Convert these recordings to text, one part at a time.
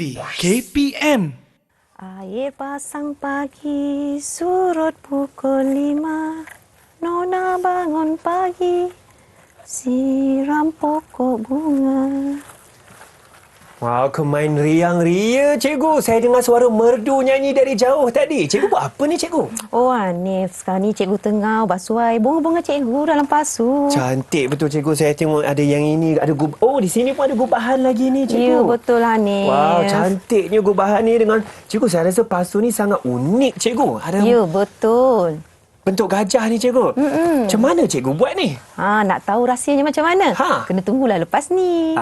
TV KPM. Air pasang pagi, surut pukul 5. Nona bangun pagi, siram pokok bunga. Wah, kemain riang-ria, cikgu. Saya dengar suara merdu nyanyi dari jauh tadi. Cikgu buat apa ni, cikgu? Oh, Hanif, sekarang ni cikgu tengah basuh bunga-bunga cikgu dalam pasu. Cantik betul, cikgu. Saya tengok ada yang ini, ada oh, di sini pun ada gubahan lagi ni, cikgu. Ya, betul, Hanif. Wow, cantiknya gubahan ni dengan... Cikgu, saya rasa pasu ni sangat unik, cikgu. Ada Ya, betul. bentuk gajah ni, cikgu. Macam mana cikgu buat ni? Nak tahu rahsianya macam mana? Ha. Kena tunggulah lepas ni.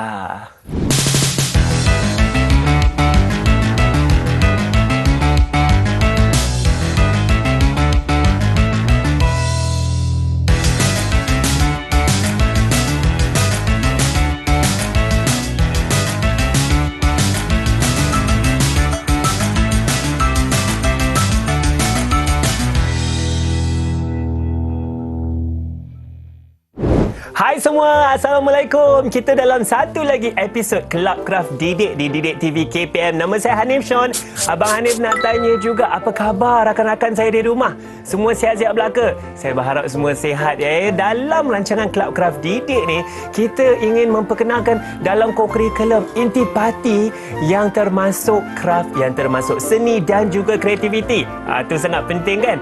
Hai semua, Assalamualaikum. Kita dalam satu lagi episod Club Craft Didik di Didik TV KPM. Nama saya Hanif Sean. Abang Hanif nak tanya juga apa khabar rakan-rakan saya di rumah. Semua sihat-sihat belaka? Saya berharap semua sihat ya. Dalam rancangan Club Craft Didik ni, kita ingin memperkenalkan dalam kurikulum intipati yang termasuk craft, yang termasuk seni dan juga kreativiti. Itu sangat penting kan?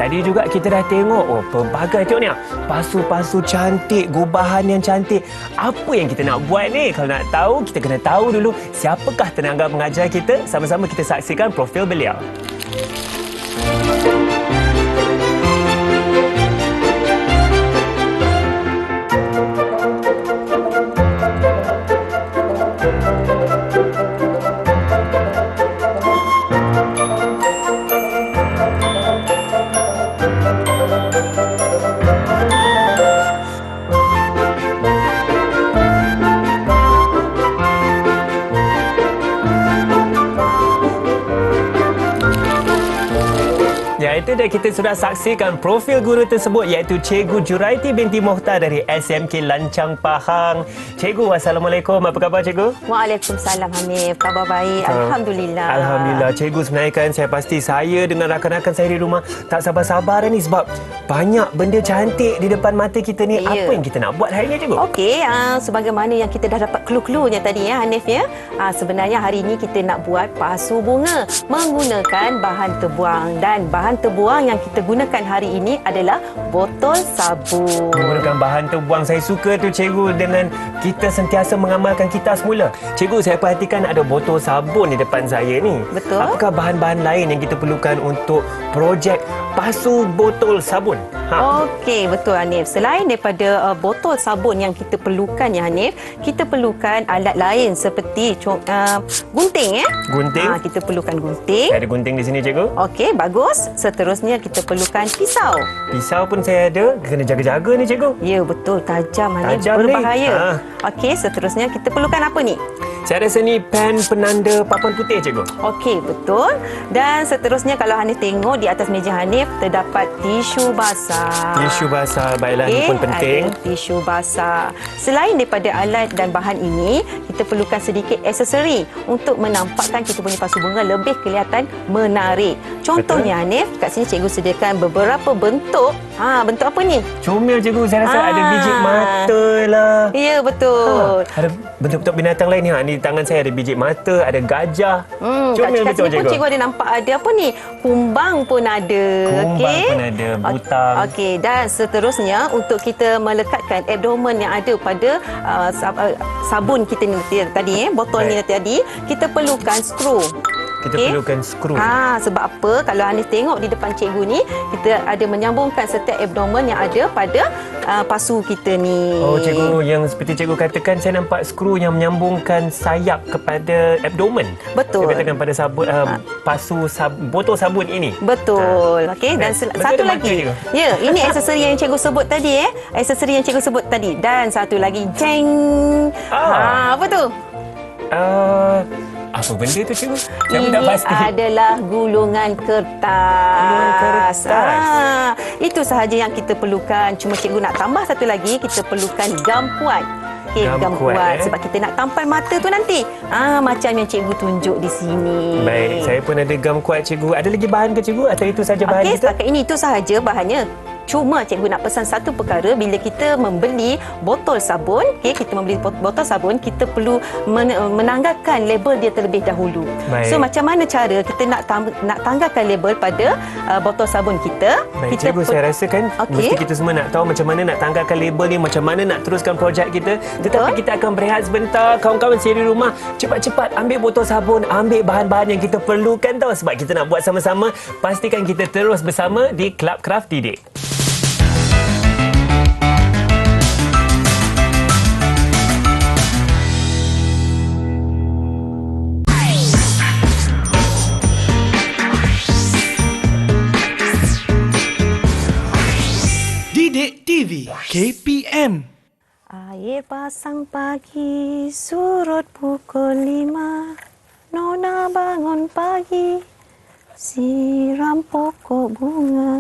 Tadi juga kita dah tengok, pelbagai tengok ni. Pasu-pasu cantik, gubahan yang cantik. Apa yang kita nak buat ni? Kalau nak tahu, kita kena tahu dulu siapakah tenaga pengajar kita. Sama-sama kita saksikan profil beliau. Itu dah kita sudah saksikan profil guru tersebut iaitu Cikgu Juraiti binti Mohtar dari SMK Lancang Pahang. Cikgu, Assalamualaikum. Apa khabar, Cikgu? Waalaikumsalam, Hanif. Khabar baik. Alhamdulillah. Alhamdulillah. Cikgu, sebenarnya kan saya pasti saya dengan rakan-rakan saya di rumah tak sabar-sabar ni sebab banyak benda cantik di depan mata kita ni. Ya. Apa yang kita nak buat hari ni, Cikgu? Okey, sebagaimana yang kita dah dapat clue-cluenya tadi ya, Hanif ya. Sebenarnya hari ini kita nak buat pasu bunga menggunakan bahan terbuang, dan bahan terbuang yang kita gunakan hari ini adalah botol sabun. Menggunakan bahan terbuang, saya suka tu, Cikgu, dengan kita sentiasa mengamalkan kita semula. Cikgu, saya perhatikan ada botol sabun di depan saya ni. Betul. Apakah bahan-bahan lain yang kita perlukan untuk projek pasu botol sabun? Okey, betul, Hanif. Selain daripada botol sabun yang kita perlukan ya, Hanif, kita perlukan alat lain seperti gunting ya. Gunting? Kita perlukan gunting. Saya ada gunting di sini, Cikgu. Okey, bagus. Seterusnya kita perlukan pisau. Pisau pun saya ada. Kena jaga-jaga ni, Cikgu. Ya, betul. Tajam, Hanif. Tajam ni. Berbahaya. Okey, seterusnya kita perlukan apa ni? Saya rasa ni pen penanda papan putih, Cikgu. Okey, betul. Dan seterusnya kalau Hanif tengok di atas meja Hanif terdapat tisu basah. Tisu basah, baiklah, ini pun penting. Ada tisu basah. Selain daripada alat dan bahan ini, kita perlukan sedikit aksesori untuk menampakkan kita punya pasu bunga lebih kelihatan menarik. Contohnya, Hanif, kat sini cikgu sediakan beberapa bentuk. Bentuk apa ni? Comel, Cikgu. Saya rasa ada biji mata lah. Ya, betul. Ada bentuk-bentuk binatang lain ni. Di tangan saya ada biji mata, ada gajah. Comel kat betul, sini pun Cikgu. cikgu ada nampak ada apa ni? Kumbang pun ada. Kumbang pun ada, butang. Okey, dan seterusnya untuk kita melekatkan abdomen yang ada pada sabun kita ni tadi, botol ni tadi, kita perlukan skru. Kita perlukan skru. Sebab apa? Kalau Hanif tengok di depan cikgu ni, kita ada menyambungkan setiap abdomen yang ada pada pasu kita ni. Oh, Cikgu, yang seperti Cikgu katakan, saya nampak skru yang menyambungkan sayap kepada abdomen. Betul. Saya katakan pada sabun, botol sabun ini. Betul. Okey, dan satu lagi. Ya, ini aksesori yang cikgu sebut tadi Aksesori yang cikgu sebut tadi. Dan satu lagi, jeng. Apa tu? Apa benda tu, Cikgu? Saya pun tak Ini pasti. adalah gulungan kertas. Gulungan kertas. Itu sahaja yang kita perlukan. Cuma cikgu nak tambah satu lagi, kita perlukan gam puat. Okey, gam kuat. Sebab kita nak tampal mata tu nanti. Macam yang cikgu tunjuk di sini. Baik, saya pun ada gam kuat cikgu. Ada lagi bahan ke cikgu atau itu saja bahan Okey, kita? setakat ini itu sahaja bahannya. Cuma cikgu nak pesan satu perkara, bila kita membeli botol sabun, kita membeli botol sabun, kita perlu menanggalkan label dia terlebih dahulu. Baik. So macam mana cara kita nak tanggalkan label pada botol sabun kita? Baik, Kita cikgu, saya rasa kan mesti kita semua nak tahu macam mana nak tanggalkan label ni, macam mana nak teruskan projek kita. Tetapi kita akan berehat sebentar. Kawan-kawan sendiri rumah, cepat-cepat ambil botol sabun, ambil bahan-bahan yang kita perlukan tahu, sebab kita nak buat sama-sama. Pastikan kita terus bersama di Club Craft Didik. Didik TV KPM. Air pasang pagi, surut pukul 5. Nona bangun pagi, siram pokok bunga.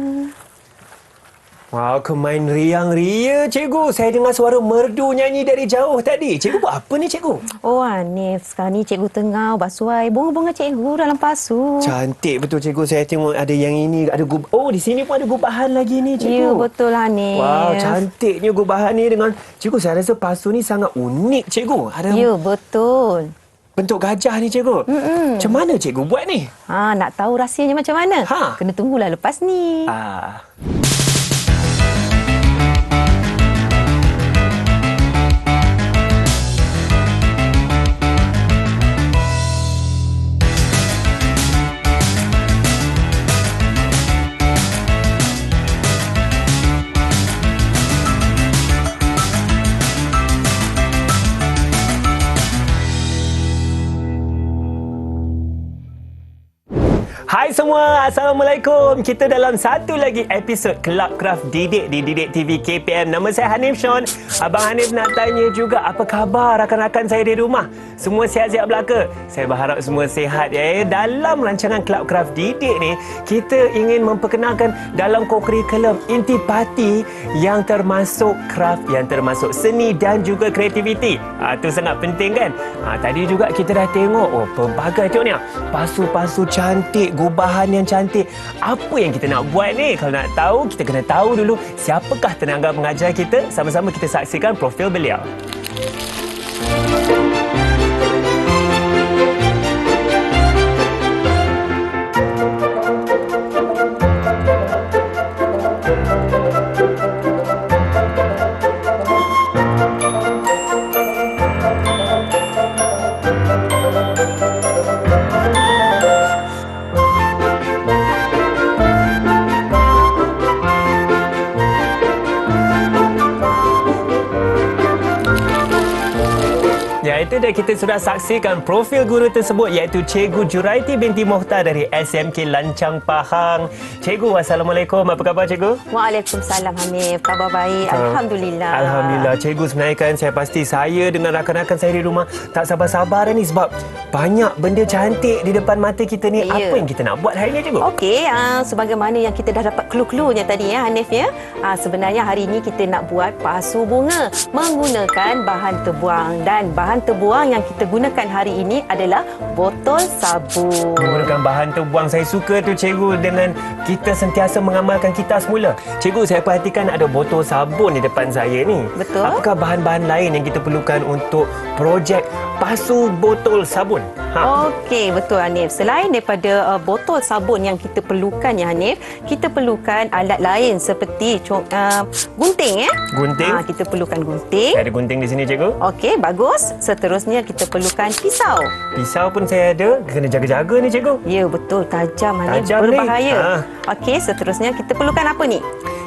Wah, kemain riang ria cikgu. Saya dengar suara merdu nyanyi dari jauh tadi. Cikgu buat apa ni cikgu? Oh Hanif, sekarang ni cikgu tengah basuh bunga-bunga cikgu dalam pasu. Cantik betul cikgu. Saya tengok ada yang ini, ada oh di sini pun ada gubahan lagi ni cikgu. Ya, betul Hanif. Wow, cantiknya gubahan ni dengan cikgu. Saya rasa pasu ni sangat unik cikgu. Ada Ya, betul. bentuk gajah ni cikgu. Macam mana cikgu buat ni? Nak tahu rahsianya macam mana? Ha. Kena tunggulah lepas ni. Hai semua, Assalamualaikum. Kita dalam satu lagi episod Club Craft Didik di Didik TV KPM. Nama saya Hanif Sean. Abang Hanif nak tanya juga, apa khabar rakan-rakan saya di rumah? Semua sihat-sihat belaka? Saya berharap semua sihat ya. Dalam rancangan Club Craft Didik ni, kita ingin memperkenalkan dalam kurikulum intipati yang termasuk craft, yang termasuk seni dan juga kreativiti. Itu sangat penting kan? Tadi juga kita dah tengok, pelbagai tengok ni. Pasu-pasu cantik, gubahan yang cantik. Apa yang kita nak buat ni? Kalau nak tahu, kita kena tahu dulu siapakah tenaga pengajar kita. Sama-sama kita saksikan profil beliau. Itu dah kita sudah saksikan profil guru tersebut, iaitu Cikgu Juraiti binti Mohtar dari SMK Lancang Pahang. Cikgu, Assalamualaikum. Apa khabar cikgu? Waalaikumsalam Hanif. Khabar baik. Alhamdulillah. Alhamdulillah. Cikgu, sebenarnya kan saya pasti saya dengan rakan-rakan saya di rumah tak sabar-sabar ni sebab banyak benda cantik di depan mata kita ni. Ya. Apa yang kita nak buat hari ni cikgu? Okey, sebagaimana yang kita dah dapat clue-cluenya tadi ya Hanif ya. Sebenarnya hari ini kita nak buat pasu bunga menggunakan bahan terbuang, dan bahan terbuang yang kita gunakan hari ini adalah botol sabun. Menggunakan bahan terbuang, saya suka tu cikgu, dengan kita sentiasa mengamalkan kita semula. Cikgu, saya perhatikan ada botol sabun di depan saya ni. Betul. Apakah bahan-bahan lain yang kita perlukan untuk projek pasu botol sabun? Okey, betul Hanif. Selain daripada botol sabun yang kita perlukan ya Hanif, kita perlukan alat lain seperti gunting ya. Gunting? Kita perlukan gunting. Ada gunting di sini cikgu. Okey, bagus. Seterusnya kita perlukan pisau. Pisau pun saya ada. Kena jaga-jaga ni cikgu. Ya, betul. Tajam Hanif. Tajam ni. Berbahaya. Okey, seterusnya kita perlukan apa ni?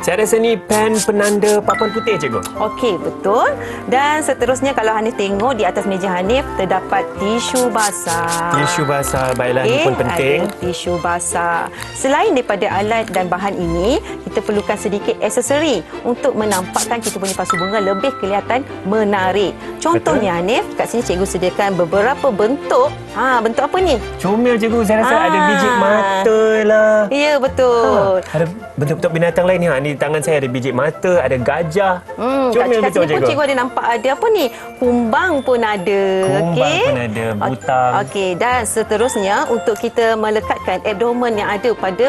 Saya rasa ni pen penanda papan putih cikgu. Okey, betul. Dan seterusnya kalau Hanif tengok di atas meja Hanif terdapat tisu basah. Tisu basah, baiklah, ni pun penting. Ada tisu basah. Selain daripada alat dan bahan ini, kita perlukan sedikit aksesori untuk menampakkan kita punya pasu bunga lebih kelihatan menarik. Contohnya Hanif, kat sini cikgu sediakan beberapa bentuk. Bentuk apa ni? Comel cikgu, saya rasa ada biji mata lah. Ya, betul. Ada bentuk-bentuk binatang lain ni. Ni di tangan saya ada biji mata, ada gajah. Kat betul sini pun cikgu ada nampak ada apa ni? Kumbang pun ada. Kumbang pun ada, butang. Okey, dan seterusnya untuk kita melekatkan abdomen yang ada pada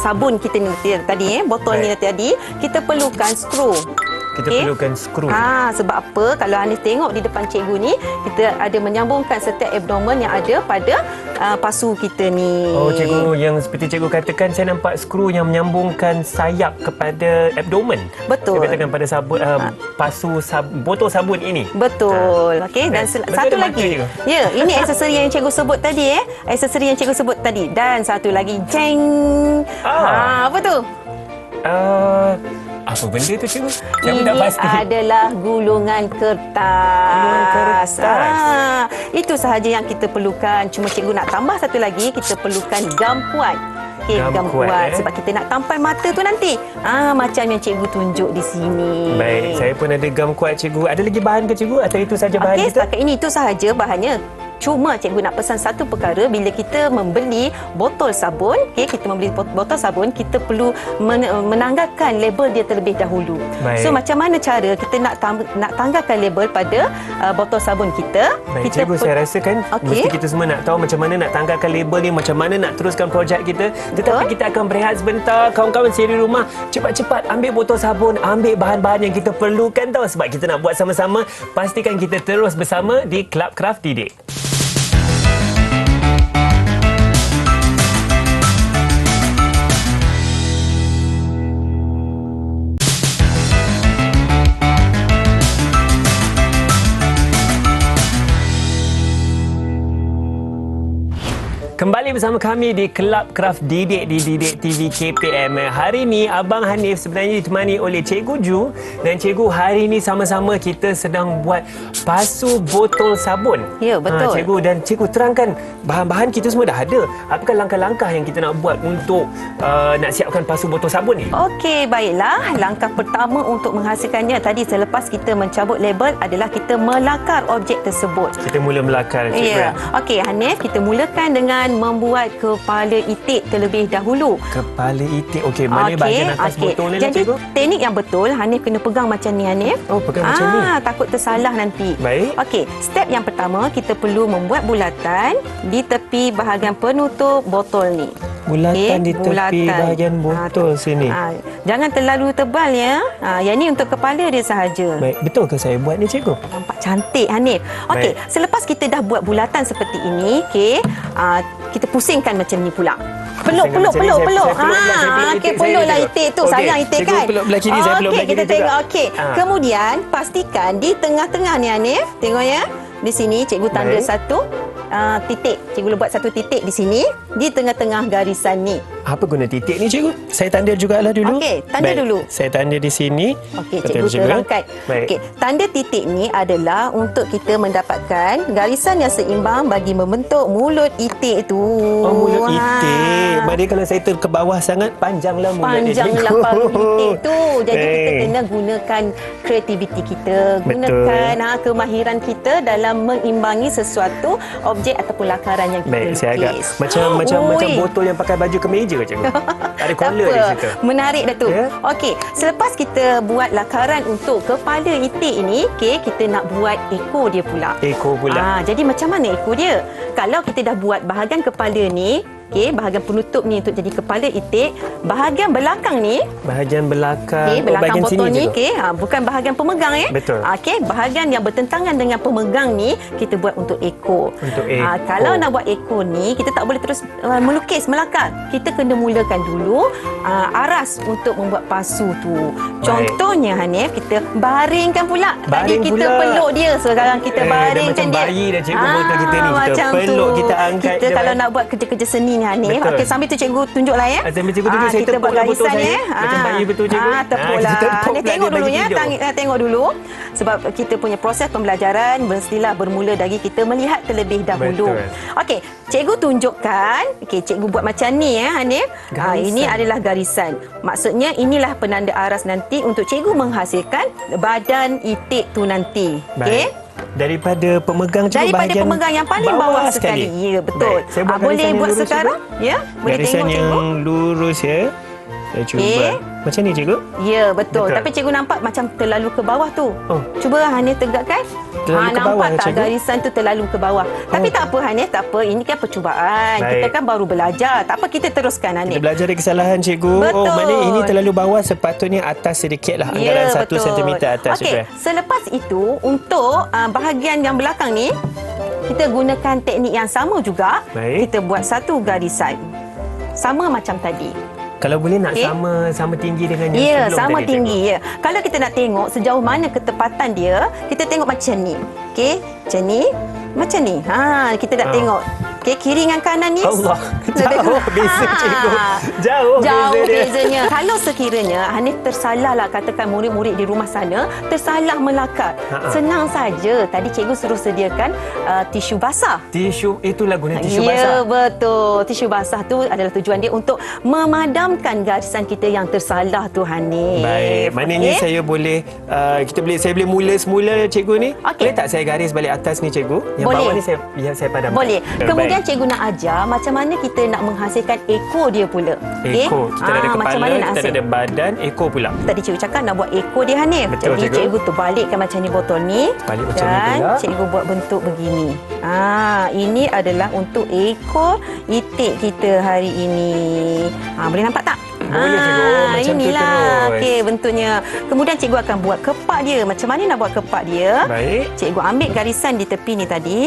sabun kita ni tadi, botol ni tadi, kita perlukan skru. Kita perlukan skru. Sebab apa? Kalau Hanif tengok di depan cikgu ni, kita ada menyambungkan setiap abdomen yang ada pada pasu kita ni. Oh, cikgu, yang seperti cikgu katakan, saya nampak skru yang menyambungkan sayap kepada abdomen. Betul. Saya katakan pada sabun, botol sabun ini. Betul. Okey, dan satu lagi. Ya, ini aksesori yang cikgu sebut tadi. Aksesori yang cikgu sebut tadi. Dan satu lagi, jeng. Apa tu? Apa benda tu, cikgu? Saya Ini tak pasti. adalah gulungan kertas. Gulungan kertas. Itu sahaja yang kita perlukan. Cuma cikgu nak tambah satu lagi, kita perlukan gam kuat. Okey, gam kuat. Sebab kita nak tampal mata tu nanti. Macam yang cikgu tunjuk di sini. Baik, saya pun ada gam kuat, cikgu. Ada lagi bahan ke, cikgu? Atau itu saja bahan kita? Setakat ini itu sahaja bahannya. Cuma cikgu nak pesan satu perkara, bila kita membeli botol sabun, kita membeli botol sabun, kita perlu menanggalkan label dia terlebih dahulu. Baik. So macam mana cara kita nak tanggalkan label pada botol sabun kita? Baik, cikgu, saya rasa kan mesti kita semua nak tahu macam mana nak tanggalkan label ni, macam mana nak teruskan projek kita. Tetapi kita akan berehat sebentar. Kawan-kawan saya di rumah, cepat-cepat ambil botol sabun, ambil bahan-bahan yang kita perlukan tahu, sebab kita nak buat sama-sama. Pastikan kita terus bersama di Club Craft Didik. Kembali bersama kami di Club Craft Didik di Didik TV KPM. Hari ini Abang Hanif sebenarnya ditemani oleh Cikgu Ju, dan Cikgu, hari ini sama-sama kita sedang buat pasu botol sabun. Ya, betul. Cikgu, dan Cikgu terangkan bahan-bahan kita semua dah ada. Apakah langkah-langkah yang kita nak buat untuk nak siapkan pasu botol sabun ni? Okey, baiklah. Langkah pertama untuk menghasilkannya tadi selepas kita mencabut label adalah kita melakar objek tersebut. Kita mula melakar, Cikgu. Ya. Okey, Hanif, kita mulakan dengan membuat kepala itik terlebih dahulu. Kepala itik. Okey, mana bahagian atas botol ni lah, Jadi, Cikgu? teknik yang betul, Hanif kena pegang macam ni, Hanif. Oh, pegang macam ni. Takut tersalah nanti. Baik. Okey, step yang pertama, kita perlu membuat bulatan di tepi bahagian penutup botol ni. Bulatan di tepi bahagian botol sini. Jangan terlalu tebal ya. Yang ni untuk kepala dia sahaja. Baik, betul ke saya buat ni, Cikgu? Nampak cantik, Hanif. Okey, selepas kita dah buat bulatan seperti ini, kita pusingkan macam ni pula. Peluk. Okey, peluklah itik tu. Sayang itik kan? Cikgu peluk belah kiri, saya peluk belah kiri kita juga. tengok. Okey. Kemudian pastikan di tengah-tengah ni, Hanif. Tengok ya. Di sini cikgu tanda satu titik. Cikgu buat satu titik di sini di tengah-tengah garisan ni. Apa guna titik ni, Cikgu? Saya tanda jugalah dulu. Okey, tanda dulu. Saya tanda di sini. Okey, cikgu terangkan. Okey, tanda titik ni adalah untuk kita mendapatkan garisan yang seimbang bagi membentuk mulut itik tu. Oh, mulut itik. Berarti kalau saya ke bawah sangat, panjanglah mulut dia, Cikgu. Panjanglah paruh itik tu. Jadi kita kena gunakan kreativiti kita. Gunakan kemahiran kita dalam mengimbangi sesuatu objek ataupun lakaran yang kita lukis. Saya agak macam botol yang pakai baju kemeja, Cikgu. Ada collar di situ. Menarik dah tu. Okey, selepas kita buat lakaran untuk kepala itik ini, kita nak buat ekor dia pula. Ekor pula. Jadi macam mana ekor dia? Kalau kita dah buat bahagian kepala ni, bahagian penutup ni untuk jadi kepala itik, bahagian belakang ni, bahagian belakang, belakang bahagian botol sini, ni, bukan bahagian pemegang Betul. Bahagian yang bertentangan dengan pemegang ni kita buat untuk ekor. Kalau nak buat ekor ni, kita tak boleh terus melukis, melakar. Kita kena mulakan dulu aras untuk membuat pasu tu. Contohnya, Hanif, kita baringkan pula. Tadi kita peluk dia, sekarang kita baringkan dia. Macam bayi dah, Cikgu, botol kita ni. Kita peluk, kita angkat. Kita kalau nak buat kerja-kerja seni ni, Hanif. Okey, sambil tu cikgu tunjuklah ya. Sambil cikgu tunjuk, saya kita buat garisan ya. Macam bayi betul, Cikgu. Tepuklah. Tengok dulu ya. Tengok dulu. Sebab kita punya proses pembelajaran mestilah bermula dari kita melihat terlebih dahulu. Okey, cikgu tunjukkan. Okey, cikgu buat macam ni ya, Hanif. Ini adalah garisan. Maksudnya inilah penanda aras nanti untuk cikgu menghasilkan badan itik tu nanti. Okey. Daripada pemegang, Cikgu, daripada pemegang yang paling bawah sekali. Ya, betul. Boleh buat sekarang? Ya, boleh garisan tengok, yang Cikgu. lurus ya. Saya cuba. Okey. Macam ni cikgu? Ya, betul. Betul. Tapi cikgu nampak macam terlalu ke bawah tu. Oh. Cuba Hanif tegakkan. Terlalu ke nampak bawah, tak cikgu? garisan tu terlalu ke bawah. Tapi tak apa Hanif, tak apa. Ini kan percubaan. Baik. Kita kan baru belajar. Tak apa, kita teruskan Kita Hanif. belajar dari kesalahan cikgu. Betul. Oh, maknanya ini terlalu bawah, sepatutnya atas sedikit lah. Anggaran 1 cm atas Okey, cikgu. selepas itu untuk bahagian yang belakang ni kita gunakan teknik yang sama juga. Baik. Kita buat satu garisan. Sama macam tadi. Kalau boleh nak Okey. sama tinggi dengan yang Ya, sebelum sama tadi, tinggi. Ya. Kalau kita nak tengok sejauh mana ketepatan dia, kita tengok macam ni. Okey, macam ni. Macam ni. Kita nak tengok. Okey, kiri dengan kanan ni. Allah, jauh beza cikgu. Jauh Jauh beza dia. bezanya. Kalau sekiranya Hanif tersalah lah, katakan murid-murid di rumah sana tersalah melakar. Senang saja. Tadi cikgu suruh sediakan tisu basah. Tisu, itulah guna tisu Ya, basah. betul. Tisu basah tu adalah tujuan dia untuk memadamkan garisan kita yang tersalah tu, Hanif. Baik, maknanya Okey? saya boleh saya boleh mula semula cikgu ni. Okey. Boleh tak saya garis balik atas ni cikgu? Yang Boleh. bawah ni saya padamkan. Boleh. Kemudian Baik. cikgu nak ajar macam mana kita nak menghasilkan ekor dia pula. Okey? Ekor. Kita ada macam kepala, mana nak kita hasil? ada badan, ekor pula. Tadi cikgu cakap nak buat ekor dia, Hanif. Betul, Jadi cikgu. cikgu terbalikkan macam ni botol ni. Balik macam ni dan pula. cikgu buat bentuk begini. Ini adalah untuk ekor itik kita hari ini. Boleh nampak tak? Boleh, cikgu. Macam tu inilah. terus. Okey, bentuknya. Kemudian cikgu akan buat kepak dia. Macam mana nak buat kepak dia? Baik. Cikgu ambil garisan di tepi ni tadi.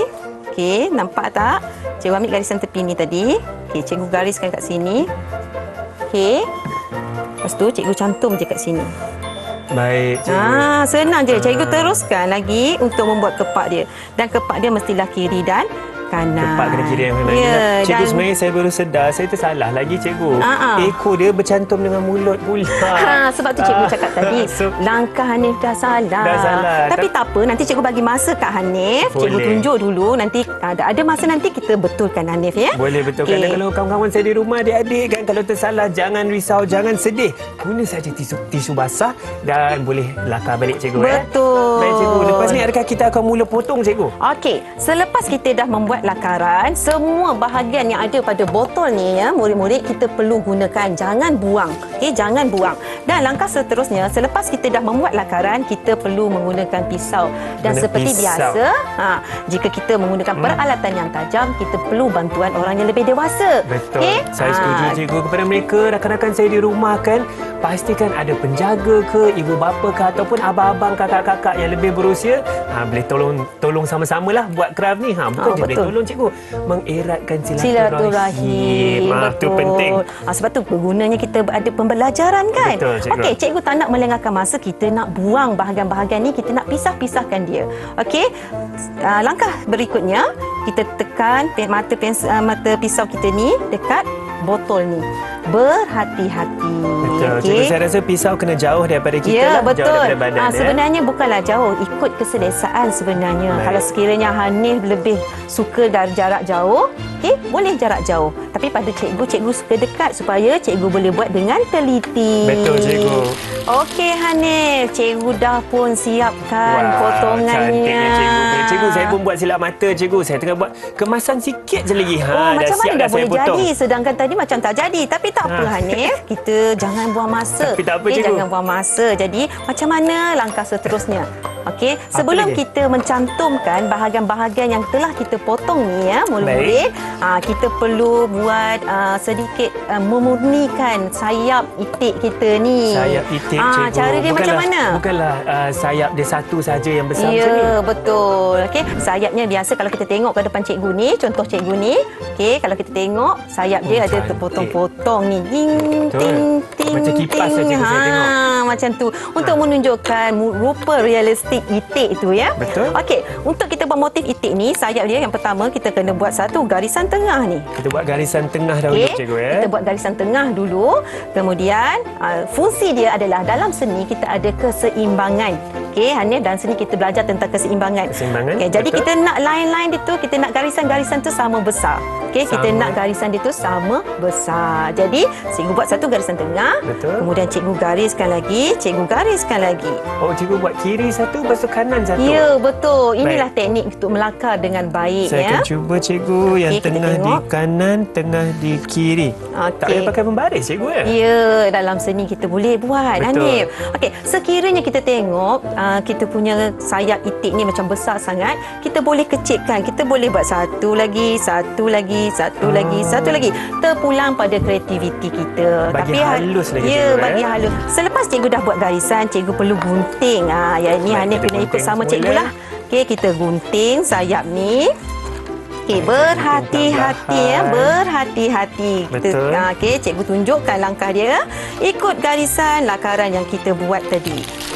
Okey, nampak tak? Cikgu ambil garisan tepi ni tadi. Okey, cikgu gariskan kat sini. Okey. Lepas tu cikgu cantum je kat sini. Baik, cikgu. Senang je. Cikgu teruskan lagi untuk membuat kepak dia. Dan kepak dia mestilah kiri dan kanan. Tepat kena kiri yang kanan. Ya, Cikgu, dan sebenarnya saya baru sedar saya tersalah lagi cikgu. Ekor dia bercantum dengan mulut pula. sebab tu cikgu cakap tadi So, langkah Hanif dah salah. Dah salah. Tapi tak apa, nanti cikgu bagi masa kat Hanif. Cikgu Boleh. tunjuk dulu, nanti ada masa nanti kita betulkan Hanif ya. boleh betul. Okey. Dan kalau kawan-kawan saya di rumah, adik-adik kan, kalau tersalah jangan risau, jangan sedih. Guna saja tisu basah dan boleh lakar balik cikgu. Betul. Baik cikgu. Lepas ni adakah kita akan mula potong cikgu? Okey, selepas kita dah membuat lakaran, semua bahagian yang ada pada botol ni ya, murid-murid kita perlu gunakan, jangan buang. Okey, jangan buang. Dan langkah seterusnya, selepas kita dah membuat lakaran, kita perlu menggunakan pisau. Dan Guna seperti pisau. biasa, jika kita menggunakan peralatan yang tajam, kita perlu bantuan orang yang lebih dewasa. Betul. Okey? Saya setuju cikgu. Kepada mereka, rakan-rakan saya di rumah kan, pastikan ada penjaga ke, ibu bapa ke, ataupun abang-abang, kakak-kakak yang lebih berusia, boleh tolong sama-sama lah buat kraft ni. Bukan je boleh betul. tolong cikgu, mengeratkan Silaturahim. Itu penting. Sebab tu bergunanya kita ada pembelajaran kan. Betul, cikgu. Okey, cikgu tak nak melengahkan masa, kita nak buang bahagian-bahagian ni, kita nak pisahkan dia. Okey. Langkah berikutnya, kita tekan mata pisau kita ni dekat botol ni. Berhati-hati. Betul. Okey. Cikgu, saya rasa pisau kena jauh daripada kita Ya, lah. betul. Jauh daripada badan. Sebenarnya bukanlah jauh, ikut keselesaan sebenarnya. Baik. Kalau sekiranya Hanif lebih suka dari jarak jauh, okey, boleh jarak jauh. Tapi pada cikgu suka dekat supaya cikgu boleh buat dengan teliti. Betul, cikgu. Okey Hanif, cikgu dah pun siapkan potongannya. Cantiknya cikgu. Cikgu, saya pun buat silap mata cikgu. Saya tengah buat kemasan sikit je lagi. Macam mana dah saya boleh potong. jadi? Sedangkan tadi macam tak jadi. Tapi tak apa Hanif, kita jangan buang masa. Tapi tak apa, Okey, cikgu. jangan buang masa. Jadi macam mana langkah seterusnya? Okey, sebelum lagi? kita mencantumkan bahagian-bahagian yang telah kita potong ni ya, murid-murid, kita perlu buat sedikit memurnikan sayap itik kita ni. Sayap itik cikgu. Cara dia macam mana? Bukanlah sayap dia satu saja yang besar macam ni. Ya, betul. Okey, sayapnya biasa kalau kita tengok ke depan cikgu ni, contoh cikgu ni, okey, kalau kita tengok sayap dia ada cantik. terpotong-potong ni. Ding Betul. ting ting. Macam kipas ting. saja saya tengok. Macam tu untuk menunjukkan rupa realistik itik tu ya. Betul. Okey, untuk kita buat motif itik ni, sayap dia yang pertama kita kena buat satu garisan tengah ni. Kita buat garisan tengah dahulu Okey, cikgu ya. kita buat garisan tengah dulu. Kemudian fungsi dia adalah dalam seni kita ada keseimbangan. Okey, Hanif, dan sini kita belajar tentang keseimbangan. Okey, jadi betul. kita nak line-line dia tu, kita nak garisan-garisan tu sama besar. Okey, kita Sama. nak garisan dia tu sama besar. Jadi, cikgu buat satu garisan tengah. Betul. Kemudian cikgu gariskan lagi, cikgu gariskan lagi. Oh, cikgu buat kiri satu, lepas tu kanan satu. Ya, betul. Inilah teknik untuk melakar dengan baik Saya ya. akan cuba cikgu yang Okey, kita tengah di tengok. kanan, tengah di kiri. Tak payah pakai pembaris cikgu ya? Ya, dalam seni kita boleh buat, Betul. Hanif. Okey, sekiranya kita tengok kita punya sayap itik ni macam besar sangat, kita boleh kecilkan. Kita boleh buat satu lagi, satu lagi, satu lagi, satu lagi. Terpulang pada kreativiti kita. Bagi halus lagi, ya, cikgu, bagi halus. Selepas cikgu dah buat garisan, cikgu perlu gunting. Ya, ni Baik, Hanif kita kena ikut gunting sama semula. cikgu lah. Okey, kita gunting sayap ni. Okey, berhati-hati ya, berhati-hati. Betul. Okey, cikgu tunjukkan langkah dia. Ikut garisan lakaran yang kita buat tadi.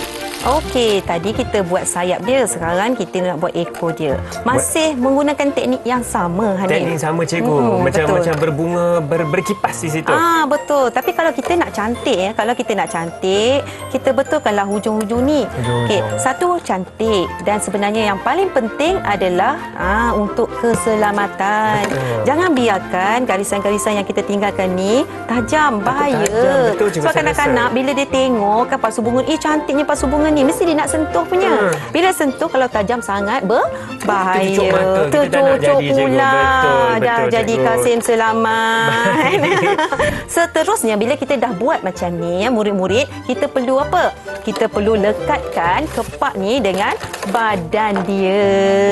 Okey, tadi kita buat sayap dia, sekarang kita nak buat ekor dia. Masih menggunakan teknik yang sama, Hanif. Teknik sama cikgu. Macam betul. berbunga, berkipas di situ. Betul. Tapi kalau kita nak cantik ya, kalau kita nak cantik, kita betulkanlah hujung-hujung ni. Okey, satu cantik, dan sebenarnya yang paling penting adalah untuk keselamatan. Betul. Jangan biarkan garisan-garisan yang kita tinggalkan ni tajam, bahaya. tajam, betul, cikgu, Sebab saya kanak-kanak rasa. bila dia tengok kan pasu bunga, cantiknya pasu bunga ni, mesti dia nak sentuh punya. Bila sentuh, kalau tajam sangat berbahaya. Tercucuk mata. Kita tak nak Tercucuk jadi, cikgu. pula. Betul, Dah betul, jadi cikgu. Kasim selamat. Seterusnya, bila kita dah buat macam ni ya, murid-murid, kita perlu apa? Kita perlu lekatkan kepak ni dengan badan dia.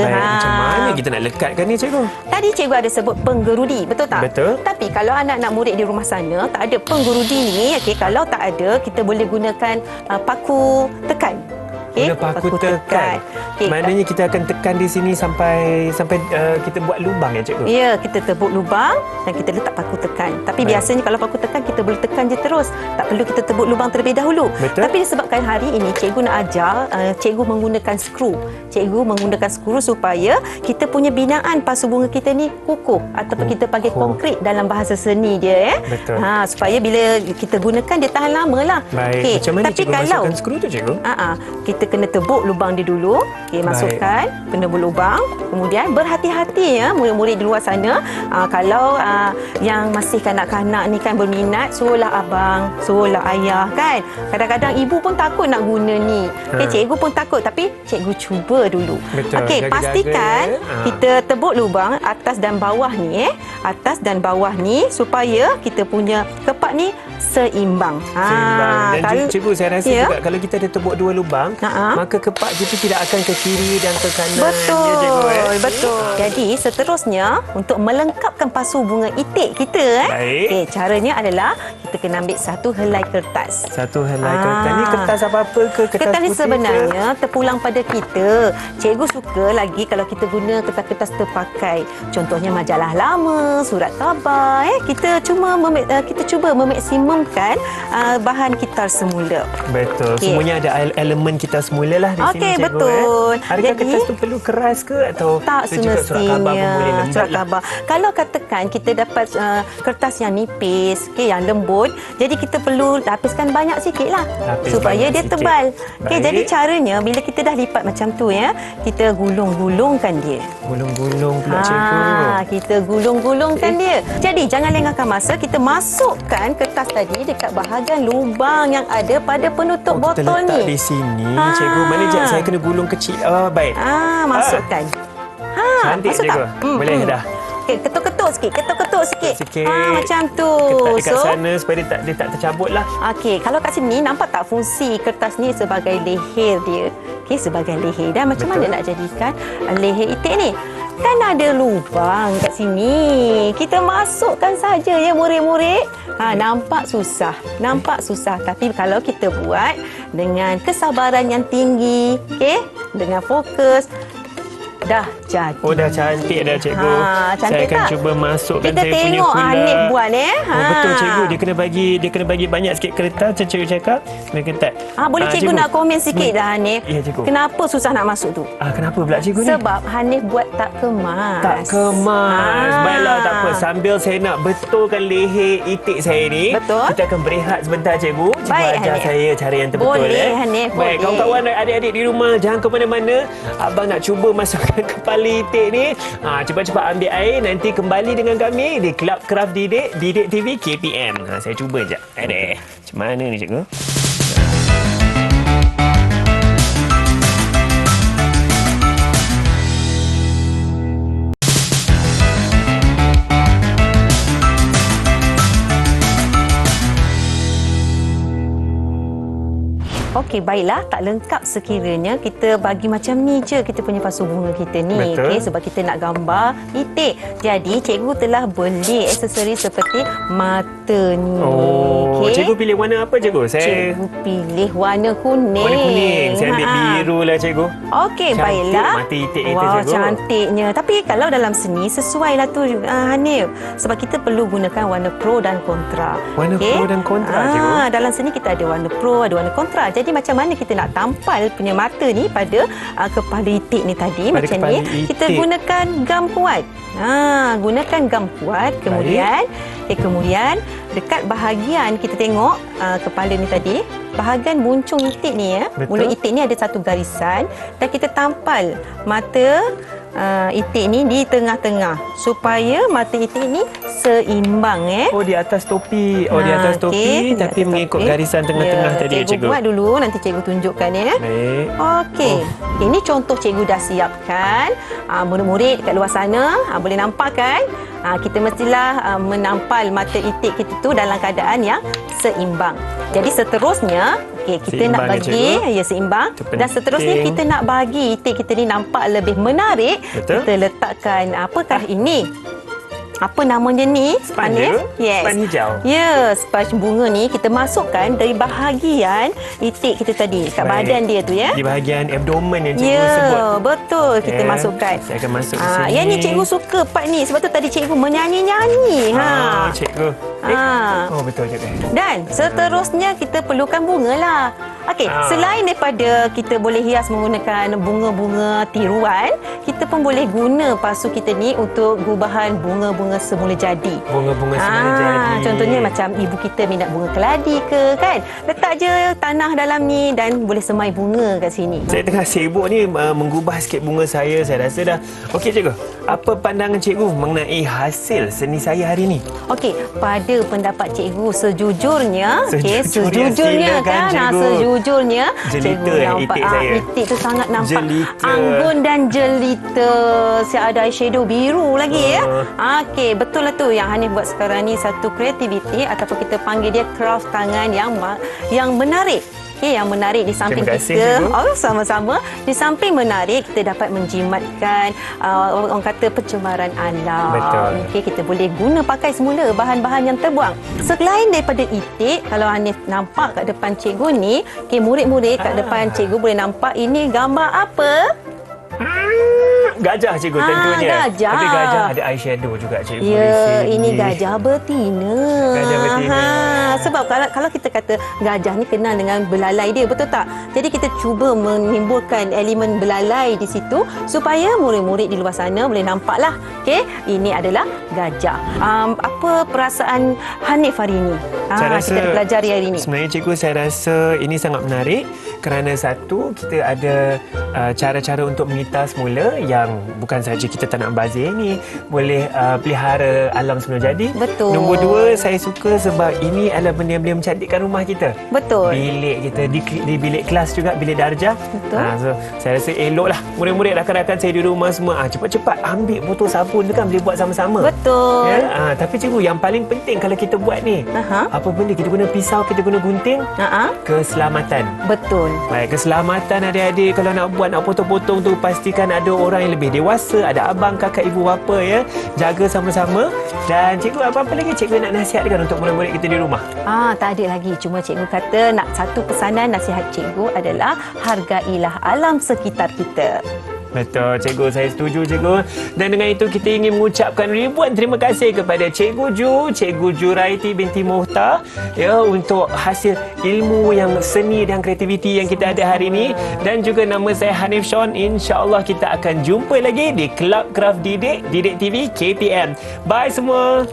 Baik, macam mana kita nak lekatkan ni cikgu? Tadi cikgu ada sebut penggerudi, betul tak? Betul. Tapi kalau anak-anak murid di rumah sana tak ada penggerudi ni, okey, kalau tak ada, kita boleh gunakan paku tekan. Okey, Guna paku tekan. Okey, Maknanya kita akan tekan di sini sampai kita buat lubang ya cikgu? ya, kita tebuk lubang dan kita letak paku tekan. Tapi Baik. biasanya kalau paku tekan, kita boleh tekan je terus. Tak perlu kita tebuk lubang terlebih dahulu. Betul. Tapi disebabkan hari ini cikgu nak ajar, cikgu menggunakan skru. Cikgu menggunakan skru supaya kita punya binaan pasu bunga kita ni kukuh, ataupun kita panggil Kukuh. konkrit dalam bahasa seni dia. Betul. Supaya bila kita gunakan, dia tahan lama lah. Baik. Okey, Macam mana tapi cikgu kalau masukkan skru tu cikgu? kita kena tebuk lubang dia dulu. Okey, Baik. masukkan penebuk lubang. Kemudian berhati-hati ya murid-murid di luar sana. Kalau yang masih kanak-kanak ni kan berminat, suruhlah abang, suruhlah ayah kan. Kadang-kadang ibu pun takut nak guna ni. Okey, cikgu pun takut, tapi cikgu cuba dulu. Betul, Okey, jaga-jaga, pastikan kita tebuk lubang atas dan bawah ni atas dan bawah ni, supaya kita punya kepak ni seimbang. Seimbang. Dan kalau- cikgu, saya rasa Ya. juga kalau kita ada tebuk dua lubang, maka kepak kita tidak akan ke kiri dan ke kanan. Betul, Ya, cikgu, betul. Jadi seterusnya, untuk melengkapkan pasu bunga itik kita, Baik. okey, caranya adalah kita kena ambil satu helai kertas. Satu helai kertas. Ni kertas apa-apa ke? Kertas ni putih sebenarnya terpulang pada kita. Cikgu suka lagi kalau kita guna kertas-kertas terpakai. Contohnya majalah lama, surat khabar. Kita cuba memaksimumkan bahan kitar semula. Betul. Okey. Semuanya ada elemen kita semula lah di sini, Okey, cikgu. betul. Adakah Jadi- kertas tu perlu keras ke atau Tak itu juga surat khabar pun boleh semestinya lembut surat lah? khabar. Kalau katakan kita dapat kertas yang nipis, yang lembut, jadi kita perlu lapiskan banyak sikit lah Lapis supaya banyak dia sikit. tebal. Baik. Jadi caranya bila kita dah lipat macam tu ya, kita gulung-gulungkan dia. Gulung-gulung pula cikgu. Kita gulung-gulungkan dia. Jadi jangan lengahkan masa, kita masukkan kertas tadi dekat bahagian lubang yang ada pada penutup Kita botol letak ni. di sini, cikgu. Mana je saya kena gulung kecil. Baik. Masukkan. Cantik, masuk cikgu. tak? Boleh dah. Okey, ketuk-ketuk sikit, ketuk-ketuk sikit. Sikit. Macam tu. Ketat dekat sana supaya dia tak tercabut lah. Okey, kalau kat sini nampak tak fungsi kertas ni sebagai leher dia. Okey, sebagai leher. Dan macam Betul. mana nak jadikan leher itik ni? Kan ada lubang kat sini. Kita masukkan saja ya murid-murid. Nampak susah. Nampak susah. Tapi kalau kita buat dengan kesabaran yang tinggi, okey, dengan fokus, dah jadi. Oh, dah cantik dah cikgu. Cantik saya akan tak? cuba masukkan Kita saya punya tengok pula. Hanif buat Oh, betul cikgu, dia kena bagi banyak sikit kertas macam cikgu cakap. Kena ketat. Boleh cikgu nak komen sikit dah Hanif. Ya, cikgu. Kenapa susah nak masuk tu? Kenapa pula cikgu ni? Sebab Hanif buat tak kemas. Tak kemas. Baiklah, tak apa. Sambil saya nak betulkan leher itik saya ni, Betul. kita akan berehat sebentar cikgu. Cikgu Baik, ajar Hanif. saya cara yang terbetul. Boleh, Hanif, Baik, boleh. kawan-kawan dan adik-adik di rumah, jangan ke mana-mana. Abang nak cuba masukkan kepala itik ni. Cepat-cepat ambil air, nanti kembali dengan kami di Club Craft Didik TV KPM. Saya cuba sekejap. Macam mana ni cikgu? Okey, baiklah. Tak lengkap sekiranya kita bagi macam ni je kita punya pasu bunga kita ni. Betul. Okey, sebab kita nak gambar itik. Jadi, cikgu telah beli aksesori seperti mata ni. Oh, Okey. cikgu pilih warna apa cikgu? Cikgu pilih warna kuning. Warna kuning. Saya ambil biru lah cikgu. Okey, Cantik baiklah. mata itik itu, Wah, cikgu. cantiknya. Tapi kalau dalam seni, sesuai lah tu Hanif. Sebab kita perlu gunakan warna pro dan kontra. Warna Okey? pro dan kontra, cikgu? Dalam seni kita ada warna pro, ada warna kontra. Jadi macam mana kita nak tampal punya mata ni pada kepala itik ni tadi. Pada macam kepala ni. itik. Kita gunakan gam kuat. Gunakan gam kuat. Kemudian dekat bahagian kita tengok kepala ni tadi, bahagian buncung itik ni Betul. mulut itik ni ada satu garisan dan kita tampal mata itik ni di tengah-tengah supaya mata itik ni seimbang Oh, di atas topi. Oh, di atas topi okey, di tapi atas mengikut topi. garisan tengah-tengah Ya, tadi ya, cikgu. buat dulu, nanti cikgu tunjukkan ya. Baik. Okey. Ini contoh cikgu dah siapkan. Murid-murid kat luar sana boleh nampak kan? Kita mestilah menampal mata itik kita tu dalam keadaan yang seimbang. Jadi seterusnya, kita Seimbang nak ya, bagi seimbang. Itu Dan seterusnya penting. kita nak bagi itik kita ni nampak lebih menarik. Betul. Kita letakkan apakah ini? Apa namanya ni? Span Hanif? ke? Yes. Span hijau? Ya, sponge bunga ni kita masukkan dari bahagian itik kita tadi. Kat Baik. badan dia tu ya. Di bahagian abdomen yang cikgu sebut. Ya, betul. Kita masukkan. Saya akan masuk ke sini. Yang ni cikgu suka part ni. Sebab tu tadi cikgu menyanyi-nyanyi. Cikgu. Oh, betul cikgu. Dan seterusnya kita perlukan bunga lah. Okey, selain daripada kita boleh hias menggunakan bunga-bunga tiruan, kita pun boleh guna pasu kita ni untuk gubahan bunga-bunga semula jadi. Bunga-bunga semula jadi. Contohnya macam ibu kita minat bunga keladi ke kan. Letak je tanah dalam ni dan boleh semai bunga kat sini. Saya tengah sibuk ni menggubah sikit bunga saya rasa dah. Okey cikgu, apa pandangan cikgu mengenai hasil seni saya hari ni? Okey, pada pendapat cikgu sejujurnya, Sejujurnya, sejujurnya silakan, kan, cikgu. Sejujurnya Jelita nampak itik saya. itik tu sangat nampak Jelita. anggun dan jelita. Saya ada eyeshadow biru lagi ya. Okey, betul lah tu yang Hanif buat sekarang ni, satu kreativiti ataupun kita panggil dia craft tangan yang menarik. Okey, yang menarik di samping Terima kasih, kita. cikgu. Sama-sama. Di samping menarik, kita dapat menjimatkan orang kata pencemaran alam. Betul. Okey, kita boleh guna pakai semula bahan-bahan yang terbuang. Selain daripada itik, kalau Hanif nampak kat depan cikgu ni, okey, murid-murid kat depan cikgu boleh nampak ini gambar apa? Gajah cikgu tentunya. Gajah. Tapi gajah ada eyeshadow juga cikgu di Ya, sini. ini gajah betina. Gajah betina. Sebab kalau kita kata gajah ni kenal dengan belalai dia, betul tak? Jadi kita cuba menimbulkan elemen belalai di situ supaya murid-murid di luar sana boleh nampaklah. Okey, ini adalah gajah. Apa perasaan Hanif hari ini? Kita dah pelajari hari ini. Sebenarnya cikgu, saya rasa ini sangat menarik kerana satu, kita ada cara-cara untuk mengitas mula yang bukan saja kita tak nak bazir ni, boleh pelihara alam semula jadi. Betul. Nombor dua, saya suka sebab ini adalah benda yang boleh mencantikkan rumah kita. Betul. Bilik kita, di bilik kelas juga, bilik darjah. Betul. So, saya rasa eloklah murid-murid, rakan-rakan saya di rumah semua cepat-cepat ambil botol sabun tu kan, boleh buat sama-sama. Betul. Ya? Tapi cikgu, yang paling penting kalau kita buat ni, apa benda, kita guna pisau, kita guna gunting, keselamatan. Betul. Baik, keselamatan adik-adik. Kalau nak buat, nak potong-potong tu, pastikan ada orang yang lebih dewasa, ada abang, kakak, ibu, bapa ya. Jaga sama-sama. Dan cikgu, apa-apa lagi cikgu nak nasihatkan untuk murid-murid kita di rumah? Tak ada lagi. Cuma cikgu kata nak satu pesanan nasihat cikgu adalah hargailah alam sekitar kita. Betul, cikgu. Saya setuju, cikgu. Dan dengan itu kita ingin mengucapkan ribuan terima kasih kepada Cikgu Juraiti binti Mohtar ya untuk hasil ilmu yang seni dan kreativiti yang kita ada hari ini. Dan juga nama saya Hanif Sean. InsyaAllah kita akan jumpa lagi di Kelab Kraft Didik TV KPM. Bye semua.